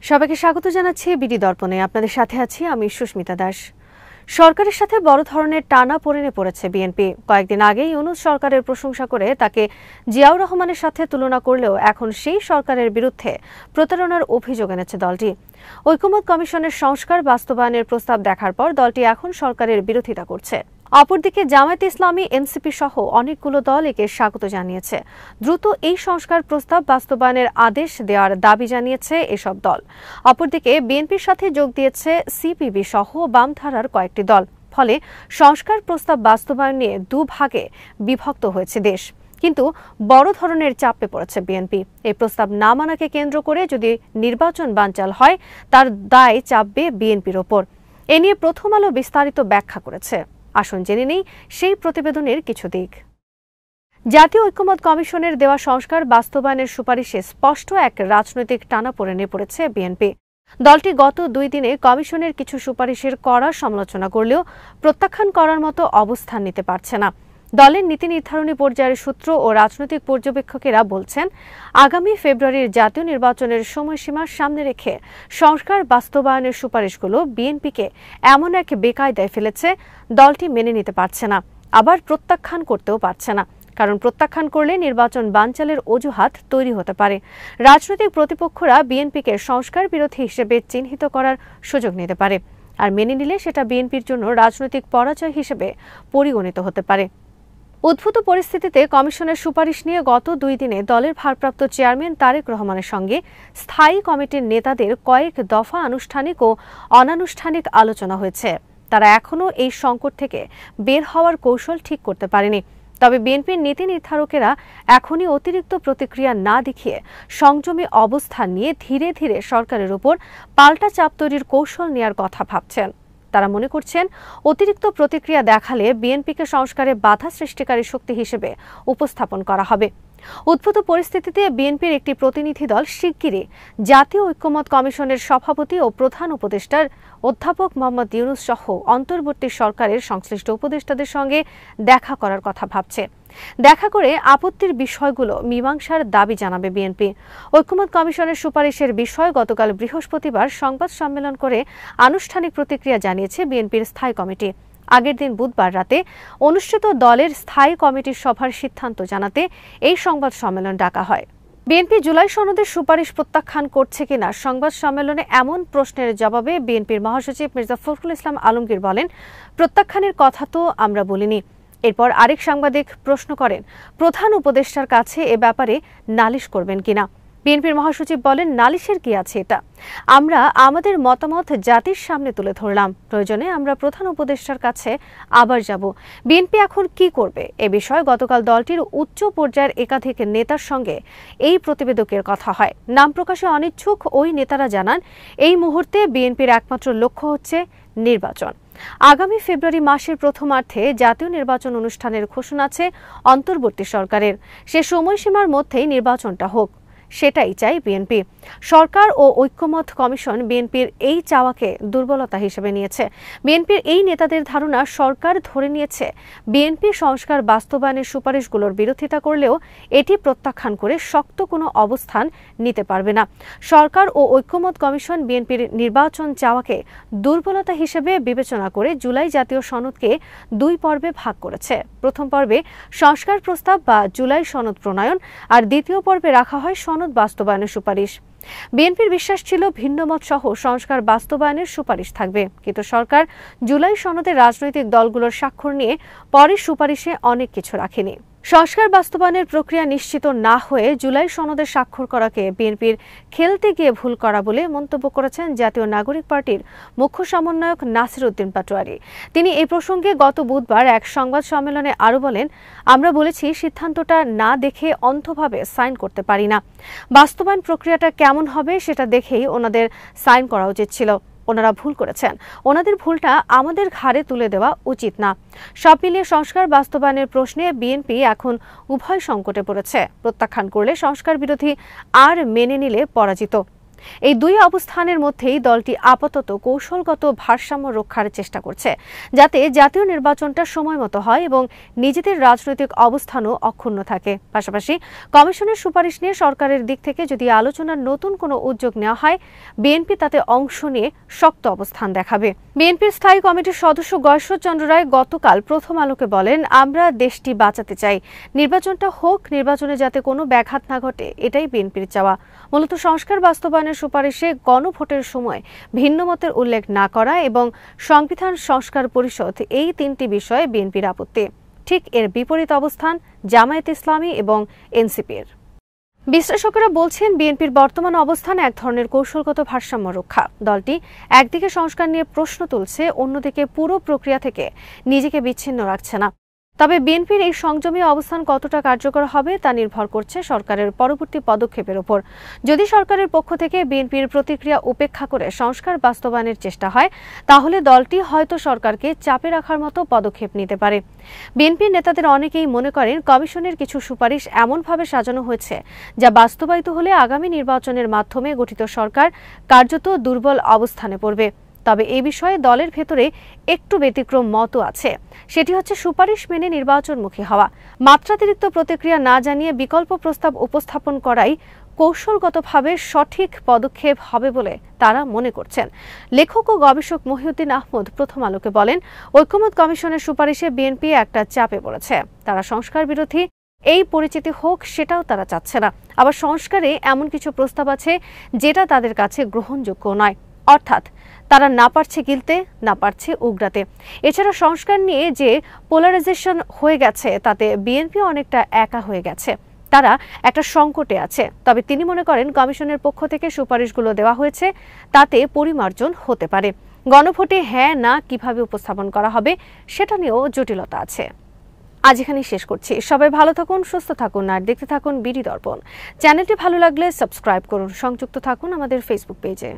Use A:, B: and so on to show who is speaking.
A: সবাইকে স্বাগত জানাচ্ছি বিডি দর্পণে। আপনাদের সাথে আছি আমি সুস্মিতা দাস। সরকারের সাথে বড় ধরনের টানাপোড়েনে পড়েছে বিএনপি। কয়েকদিন আগেই ইউনূস সরকারের প্রশংসা করে তাকে জিয়াউর রহমানের সাথে তুলনা করলেও এখন সেই সরকারের বিরুদ্ধে প্রতারণার অভিযোগ এনেছে দলটি। ঐকমত্য কমিশনের সংস্কার বাস্তবায়নের প্রস্তাব দেখার পর দলটি এখন সরকারের বিরোধিতা করছে। অপরদিকে জামায়াতে ইসলামী, এনসিপি সহ অনেকগুলো দল একে স্বাগত জানিয়েছে। দ্রুত এই সংস্কার প্রস্তাব বাস্তবায়নের আদেশ দেওয়ার দাবি জানিয়েছে এসব দল। অপরদিকে বিএনপির সাথে যোগ দিয়েছে সিপিবি সহ বামধারার কয়েকটি দল। ফলে সংস্কার প্রস্তাব বাস্তবায়ন নিয়ে দুভাগে বিভক্ত হয়েছে দেশ। কিন্তু বড় ধরনের চাপে পড়েছে বিএনপি। এই প্রস্তাব না মানাকে কেন্দ্র করে যদি নির্বাচন বানচাল হয় তার দায় চাপবে বিএনপির ওপর। এ নিয়ে প্রথম আলো বিস্তারিত ব্যাখ্যা করেছে। আসুন জেনে নেই সেই প্রতিবেদনের কিছু দিক। জাতীয় ঐকমত্য কমিশনের দেওয়া সংস্কার বাস্তবায়নের সুপারিশে স্পষ্ট এক রাজনৈতিক টানাপোড়েনে পড়েছে বিএনপি। দলটি গত 2 দিনে কমিশনের কিছু সুপারিশের কড়া সমালোচনা করলেও প্রত্যাখ্যান করার মতো অবস্থান নিতে পারছে না। দলের নীতি নির্ধারণী পর্যায়ের সূত্র ও রাজনৈতিক পর্যবেক্ষকেরা বলছেন, আগামী ফেব্রুয়ারির জাতীয় নির্বাচনের সময়সীমার সামনে রেখে সংস্কার বাস্তবায়নের সুপারিশগুলো বিএনপিকে এমন এক বেকায়দায় ফেলেছে দলটি মেনে নিতে পারছে না, আবার প্রত্যাখ্যান করতেও পারছে না। কারণ প্রত্যাখ্যান করলে নির্বাচন বানচালের অজুহাত তৈরি হতে পারে। রাজনৈতিক প্রতিপক্ষরা বিএনপিকে সংস্কার বিরোধী হিসেবে চিহ্নিত করার সুযোগ নিতে পারে, আর মেনে নিলে সেটা বিএনপির জন্য রাজনৈতিক পরাজয় হিসেবে পরিগণিত হতে পারে। উদ্ভূত পরিস্থিতিতে কমিশনের সুপারিশ নিয়ে গত 2 দিনে দলের ভারপ্রাপ্ত চেয়ারম্যান তারেক রহমানের সঙ্গে স্থায়ী কমিটির নেতাদের কয়েক দফা আনুষ্ঠানিক ও অনানুষ্ঠানিক আলোচনা হয়েছে। তারা এখনও এই সংকট থেকে বের হওয়ার কৌশল ঠিক করতে পারেনি। তবে বিএনপির নীতি নির্ধারকেরা এখনই অতিরিক্ত প্রতিক্রিয়া না দেখিয়ে সংযমী অবস্থান নিয়ে ধীরে ধীরে সরকারের উপর পাল্টা চাপ তৈরির কৌশল নেওয়ার কথা ভাবছেন। তারা মনে করছেন, অতিরিক্ত প্রতিক্রিয়া দেখালে বিএনপিকে সংস্কারে বাধা সৃষ্টিকারী শক্তি হিসেবে উপস্থাপন করা হবে। উদ্ভূত পরিস্থিতিতে বিএনপির একটি প্রতিনিধি দল শিগগিরই জাতীয় ঐকমত্য কমিশনের সভাপতি ও প্রধান উপদেষ্টার অধ্যাপক মোহাম্মদ ইউনূস সহ অন্তর্বর্তী সরকারের সংশ্লিষ্ট উপদেষ্টাদের সঙ্গে দেখা করার কথা ভাবছে। দেখা করে আপত্তির বিষয়গুলো মীমাংসার দাবি জানাবে বিএনপি। ঐকমত্য কমিশনের সুপারিশের বিষয়ে গতকাল বৃহস্পতিবার সংবাদ সম্মেলন করে আনুষ্ঠানিক প্রতিক্রিয়া জানিয়েছে বিএনপির স্থায়ী কমিটি। আগের দিন বুধবার রাতে অনুষ্ঠিত দলের স্থায়ী কমিটির সভার সিদ্ধান্ত জানাতে এই সংবাদ সম্মেলন ডাকা হয়। বিএনপি জুলাই সনদের সুপারিশ প্রত্যাখ্যান করছে কিনা সংবাদ সম্মেলনে এমন প্রশ্নের জবাবে বিএনপির মহাসচিব মির্জা ফখরুল ইসলাম আলমগীর বলেন, প্রত্যাখ্যানের কথা তো আমরা বলিনি। এরপর আরেক সাংবাদিক প্রশ্ন করেন, প্রধান উপদেষ্টার কাছে এ ব্যাপারে নালিশ করবেন কিনা। বিএনপির মহাসচিব বলেন, নালিশের কি আছে, এটা আমরা আমাদের মতামত জাতির সামনে তুলে ধরলাম। প্রয়োজনে আমরা প্রধান উপদেষ্টার কাছে আবার যাব। বিএনপি এখন কি করবে এ বিষয়ে গতকাল দলটির উচ্চ পর্যায়ের একাধিক নেতার সঙ্গে এই প্রতিবেদকের কথা হয়। নাম প্রকাশে অনিচ্ছুক ওই নেতারা জানান, এই মুহূর্তে বিএনপির একমাত্র লক্ষ্য হচ্ছে নির্বাচন। আগামী ফেব্রুয়ারি মাসের প্রথমার্ধে জাতীয় নির্বাচন অনুষ্ঠানের ঘোষণা আছে অন্তর্বর্তী সরকারের। সে সময়সীমার মধ্যেই নির্বাচনটা হোক, সেটাই চাই বিএনপি। সরকার ও ঐকমত্য কমিশন বিএনপির এই চাওয়াকে দুর্বলতা হিসেবে নিয়েছে। বিএনপির এই নেতাদের ধারণা, সরকার ধরে নিয়েছে বিএনপি সংস্কার বাস্তবায়নের সুপারিশগুলোর বিরোধিতা করলেও এটি প্রত্যাখ্যান করে শক্ত কোনো অবস্থান নিতে পারবে না। সরকার ও ঐকমত্য কমিশন বিএনপির নির্বাচন চাওয়াকে দুর্বলতা হিসেবে বিবেচনা করে জুলাই জাতীয় সনদকে 2 পর্বে ভাগ করেছে। প্রথম পর্বে সংস্কার প্রস্তাব বা জুলাই সনদ প্রণয়ন, আর দ্বিতীয় পর্বে রাখা হয় সনদ বাস্তবায়নের সুপারিশ। বিএনপির বিশ্বাস ছিল ভিন্নমত সহ সংস্কার বাস্তবায়নের সুপারিশ থাকবে, কিন্তু সরকার জুলাই সনদে রাজনৈতিক দলগুলোর স্বাক্ষর নিয়ে পরের সুপারিশে অনেক কিছু রাখেনি। সংস্কার বাস্তবায়নের প্রক্রিয়া নিশ্চিত না হয়ে জুলাই সনদে স্বাক্ষর করাকে বিএনপির খেলতে গিয়ে ভুল করা বলে মন্তব্য করেছেন জাতীয় নাগরিক পার্টির মুখ্য সমন্বয়ক নাসির উদ্দিন পাটোয়ারি। তিনি এই প্রসঙ্গে গত বুধবার এক সংবাদ সম্মেলনে আরও বলেন, আমরা বলেছি সিদ্ধান্তটা না দেখে অন্ধভাবে সাইন করতে পারি না। বাস্তবায়ন প্রক্রিয়াটা কেমন হবে সেটা দেখেই ওনাদের সাইন করা উচিত ছিল। ওনারা ভুল করেছেন, ওনাদের ভুলটা আমাদের ঘাড়ে তুলে দেওয়া উচিত না। সব মিলিয়ে সংস্কার বাস্তবায়নের প্রশ্নে বিএনপি এখন উভয় সংকটে পড়েছে। প্রত্যাখ্যান করলে সংস্কার বিরোধী, আর মেনে নিলে পরাজিত। এই দুই অবস্থানের মধ্যেই দলটি আপাতত কৌশলগত ভারসাম্য রক্ষার চেষ্টা করছে, যাতে জাতীয় নির্বাচনটা সময়মতো হয় এবং নিজেদের রাজনৈতিক অবস্থানও অক্ষুণ্ণ থাকে। পাশাপাশি কমিশনের সুপারিশ নিয়ে সরকারের দিক থেকে যদি আলোচনার নতুন কোনো উদ্যোগ নেওয়া হয়, বিএনপি তাতে অংশ নিয়ে শক্ত অবস্থান দেখাবে। বিএনপির স্থায়ী কমিটির সদস্য গয়েশ্বরচন্দ্র রায় গতকাল প্রথম আলোকে বলেন, আমরা দেশটি বাঁচাতে চাই, নির্বাচনটা হোক, নির্বাচনে যাতে কোনো ব্যাঘাত না ঘটে, এটাই বিএনপির চাওয়া। মূলত সংস্কার বাস্তবায়নের সুপারিশে গণভোটের সময় ভিন্নমতের উল্লেখ না করা এবং সংবিধান সংস্কার পরিষদ, এই তিনটি বিষয়ে বিএনপির আপত্তি। ঠিক এর বিপরীত অবস্থান জামায়াতে ইসলামী এবং এনসিপির। বিশ্লেষকেরা বলছেন, বিএনপির বর্তমান অবস্থান এক ধরনের কৌশলগত ভারসাম্য রক্ষা। দলটি একদিকে সংস্কার নিয়ে প্রশ্ন তুলছে, অন্যদিকে পুরো প্রক্রিয়া থেকে নিজেকে বিচ্ছিন্ন রাখছে না। তবে বিএনপির এই সংযমী অবস্থান কতটা কার্যকর হবে তা নির্ভর করছে সরকারের পরবর্তী পদক্ষেপের উপর। যদি সরকারের পক্ষ থেকে বিএনপির প্রতিক্রিয়া উপেক্ষা করে সংস্কার বাস্তবায়নের চেষ্টা হয়, তাহলে দলটি হয়তো সরকারকে চাপে রাখার মতো পদক্ষেপ নিতে পারে। বিএনপির নেতাদের অনেকেই মনে করেন, কমিশনের কিছু সুপারিশ এমনভাবে সাজানো হয়েছে যা বাস্তবায়িত হলে আগামী নির্বাচনের মাধ্যমে গঠিত সরকার কার্যত দুর্বল অবস্থানে পড়বে। তবে এই বিষয়ে দলের ভেতরে একটু ব্যতিক্রম মতও আছে। সেটি হচ্ছে সুপারিশ মেনে নির্বাচনমুখী হওয়া। মাত্রাতিরিক্ত প্রতিক্রিয়া না জানিয়ে বিকল্প প্রস্তাব উপস্থাপন করাই কৌশলগতভাবে সঠিক পদক্ষেপ হবে বলে তারা মনে করছেন। লেখক ও গবেষক মহিউদ্দিন আহমদ প্রথম আলোকে বলেন, ঐকমত্য কমিশনের সুপারিশে বিএনপি একটা চাপে পড়েছে। তারা সংস্কার বিরোধী এই পরিচিতি হোক, সেটাও তারা চাচ্ছে না। আবার সংস্কারে এমন কিছু প্রস্তাব আছে যেটা তাদের কাছে গ্রহণযোগ্য নয়, অর্থাৎ তারা না পারছে গিলতে, না পারছে উগরাতে। এছাড়া সংস্কার নিয়ে যে পোলারাইজেশন হয়ে গেছে, তাতে বিএনপি অনেকটা একা হয়ে গেছে। তারা একটা সংকটে আছে। তবে তিনি মনে করেন, কমিশনের পক্ষ থেকে সুপারিশগুলো দেওয়া হয়েছে, তাতে পরিমার্জন হতে পারে। গণভোটে হ্যাঁ না কিভাবে উপস্থাপন করা হবে, সেটা নিয়েও জটিলতা আছে। আজ এখানেই শেষ করছি। সবাই ভালো থাকুন, সুস্থ থাকুন আর দেখতে থাকুন বিডি দর্পণ। চ্যানেলটি ভালো লাগলে সাবস্ক্রাইব করুন, সংযুক্ত থাকুন আমাদের ফেসবুক পেজে।